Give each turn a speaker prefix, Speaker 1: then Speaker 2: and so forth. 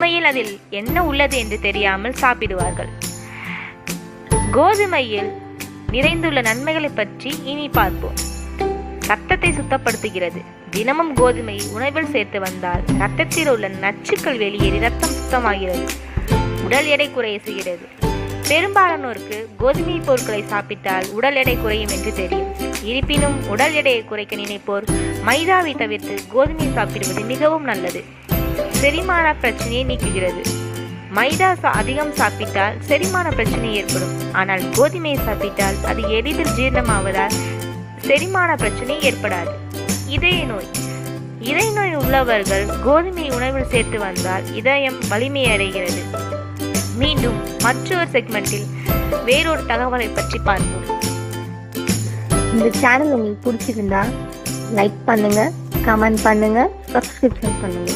Speaker 1: உண்மையில் அதில் என்ன உள்ளது என்று தெரியாமல் சாப்பிடுவார்கள். கோதுமையில் நிறைந்துள்ள நன்மைகளை பற்றி இனி பார்ப்போம். இரத்தத்தை சுத்தப்படுத்துகிறது. தினமும் கோதுமை உணவில் சேர்த்து வந்தால் இரத்தத்தில் உள்ள நச்சுக்கள் வெளியேறி இரத்தம் சுத்தமாகிறது. உடல் எடை குறைய செய்கிறது. பெரும்பாலானோருக்கு கோதுமை பொருட்களை சாப்பிட்டால் உடல் எடை குறையும் என்று தெரியும். இருப்பினும் உடல் எடையை குறைக்க நினைப்போர் மைதாவை தவிர்த்து கோதுமை சாப்பிடுவது மிகவும் நல்லது. செரிமான பிரச்சனையை நீக்குகிறது. மைதா அதிகம் சாப்பிட்டால் செரிமான பிரச்சனை ஏற்படும். ஆனால் கோதுமையை சாப்பிட்டால் அது எளிதில் ஜீரணமாவதால் செரிமான பிரச்சனை ஏற்படாது. இதய நோய் உள்ளவர்கள் கோதுமை உணவில் சேர்த்து வந்தால் இதயம் வலிமையடைகிறது. மீண்டும் மற்றொரு செக்மெண்டில் வேறொரு தகவலை பற்றி பார்ப்போம்.
Speaker 2: இந்த சேனல் உங்களுக்கு பிடிச்சிருந்தா லைக் பண்ணுங்க, கமெண்ட் பண்ணுங்க, சப்ஸ்கிரிப்ஷன் பண்ணுங்க.